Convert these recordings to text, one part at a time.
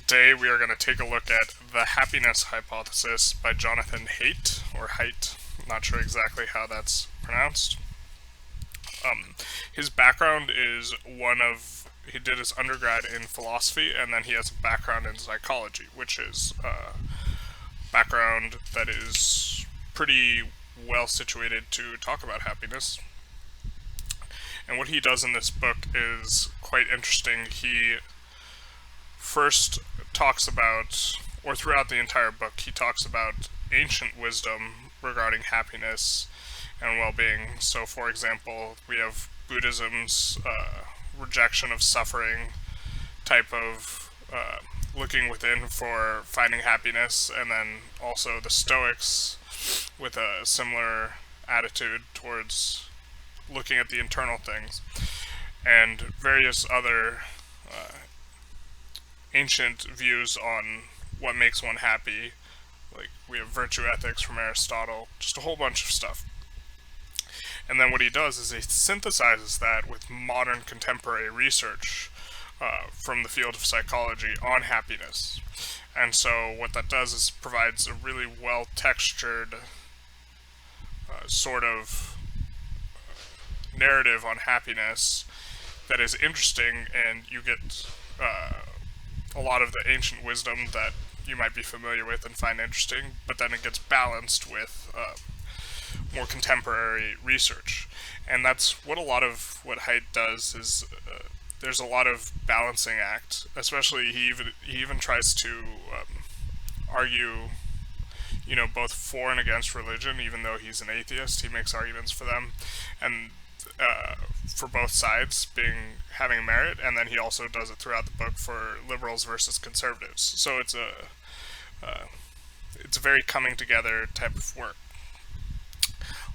Today we are going to take a look at The Happiness Hypothesis by Jonathan Haidt, or Haidt, not sure exactly how that's pronounced. His background is he did his undergrad in philosophy, and then he has a background in psychology, which is a background that is pretty well situated to talk about happiness. And what he does in this book is quite interesting. He first talks about, or throughout the entire book, he talks about ancient wisdom regarding happiness and well being. So, for example, we have Buddhism's rejection of suffering type of looking within for finding happiness, and then also the Stoics with a similar attitude towards looking at the internal things, and various other ancient views on what makes one happy. Like, we have virtue ethics from Aristotle, just a whole bunch of stuff. And then what he does is he synthesizes that with modern contemporary research from the field of psychology on happiness. And so what that does is provides a really well textured sort of narrative on happiness that is interesting, and you get a lot of the ancient wisdom that you might be familiar with and find interesting, but then it gets balanced with more contemporary research. And that's what a lot of what Haidt does is there's a lot of balancing act. Especially he even tries to argue, both for and against religion. Even though he's an atheist, he makes arguments for them, and for both sides having merit. And then he also does it throughout the book for liberals versus conservatives. So it's a very coming together type of work.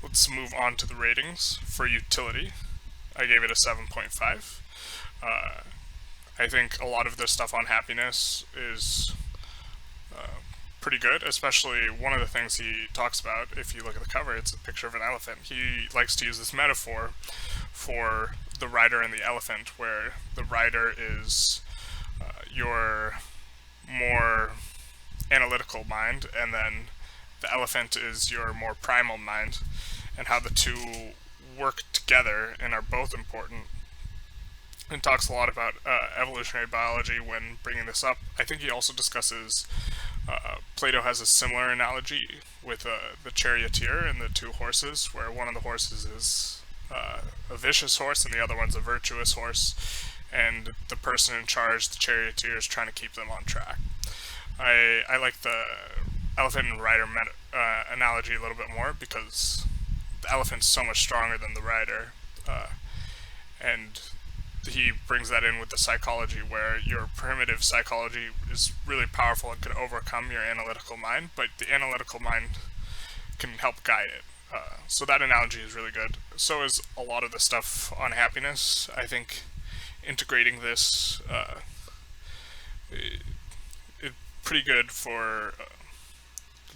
Let's move on to the ratings. For utility, I gave it a 7.5. I think a lot of this stuff on happiness is pretty good, especially one of the things he talks about. If you look at the cover, it's a picture of an elephant. He likes to use this metaphor for the rider and the elephant, where the rider is your more analytical mind, and then the elephant is your more primal mind, and how the two work together and are both important. And talks a lot about evolutionary biology when bringing this up. I think he also discusses Plato has a similar analogy with the charioteer and the two horses, where one of the horses is a vicious horse and the other one's a virtuous horse, and the person in charge, the charioteer, is trying to keep them on track. I like the elephant and rider analogy a little bit more, because the elephant's so much stronger than the rider, and he brings that in with the psychology, where your primitive psychology is really powerful and can overcome your analytical mind, but the analytical mind can help guide it. So that analogy is really good. So is a lot of the stuff on happiness. I think integrating this is pretty good for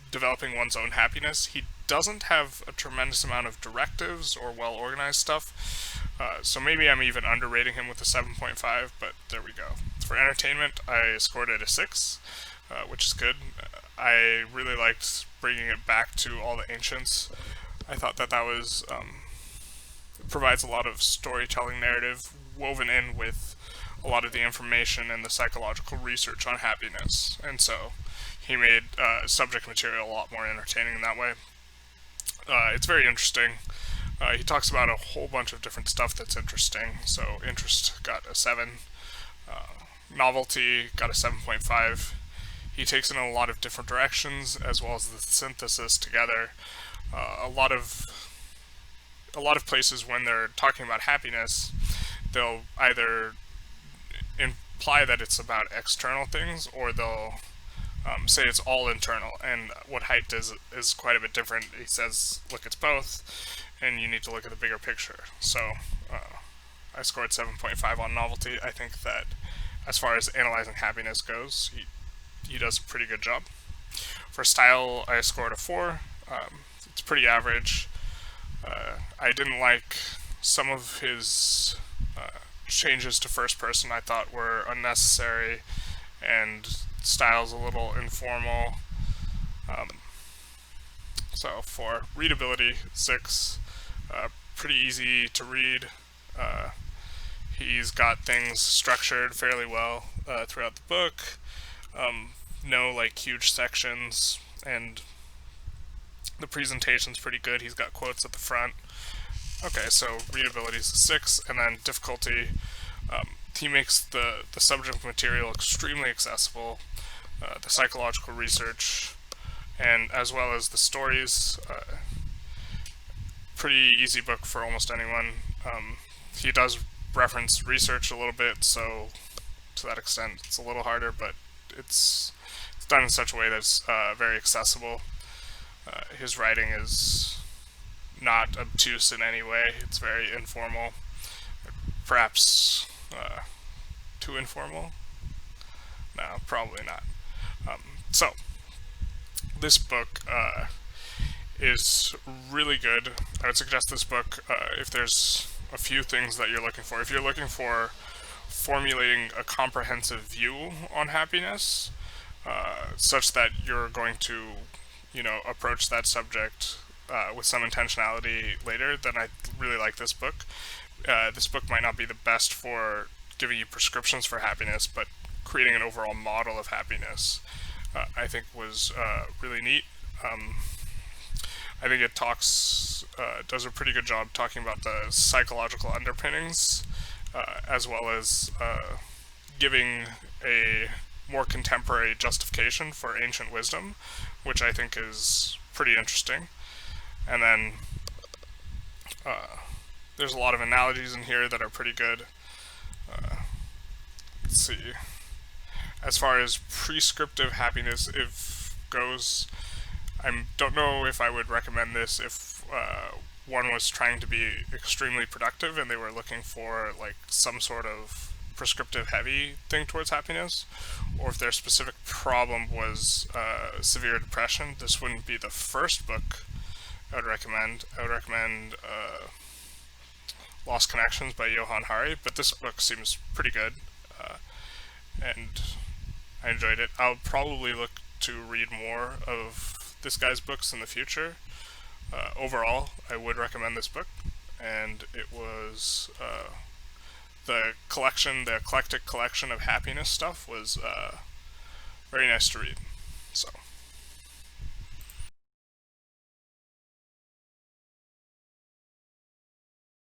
developing one's own happiness. He doesn't have a tremendous amount of directives or well organized stuff, so maybe I'm even underrating him with a 7.5, but there we go. For entertainment, I scored it a 6, which is good. I really liked bringing it back to all the ancients. I thought that was provides a lot of storytelling narrative woven in with a lot of the information and the psychological research on happiness, and so he made subject material a lot more entertaining in that way. It's very interesting. He talks about a whole bunch of different stuff that's interesting. So interest got a 7. Novelty got a 7.5. He takes it in a lot of different directions, as well as the synthesis together. A lot of places, when they're talking about happiness, they'll either imply that it's about external things, or they'll say it's all internal. And what Haidt does is quite a bit different. He says, look, it's both, and you need to look at the bigger picture. So I scored 7.5 on novelty. I think that as far as analyzing happiness goes, he does a pretty good job. For style, I scored a 4. It's pretty average. I didn't like some of his changes to first person. I thought were unnecessary and style's a little informal. So for readability, 6. Pretty easy to read. Uh, he's got things structured fairly well throughout the book. No like huge sections, and the presentation's pretty good. He's got quotes at the front. Okay, so readability is a 6, and then difficulty. He makes the subject material extremely accessible. The psychological research, and as well as the stories. Pretty easy book for almost anyone. He does reference research a little bit, so to that extent, it's a little harder, but it's done in such a way that's very accessible. His writing is not obtuse in any way. It's very informal, perhaps too informal. No, probably not. So this book is really good. I would suggest this book if there's a few things that you're looking for. If you're looking for formulating a comprehensive view on happiness, such that you're going to, approach that subject with some intentionality later, then I really like this book. This book might not be the best for giving you prescriptions for happiness, but creating an overall model of happiness, I think was really neat. I think it does a pretty good job talking about the psychological underpinnings, as well as giving a more contemporary justification for ancient wisdom, which I think is pretty interesting. And then there's a lot of analogies in here that are pretty good. Let's see. As far as prescriptive happiness if goes, I don't know if I would recommend this if one was trying to be extremely productive and they were looking for like some sort of prescriptive heavy thing towards happiness, or if their specific problem was severe depression. This wouldn't be the first book I would recommend. I would recommend Lost Connections by Johann Hari, but this book seems pretty good, and I enjoyed it. I'll probably look to read more of this guy's books in the future. Overall, I would recommend this book, and it was the eclectic collection of happiness stuff was very nice to read.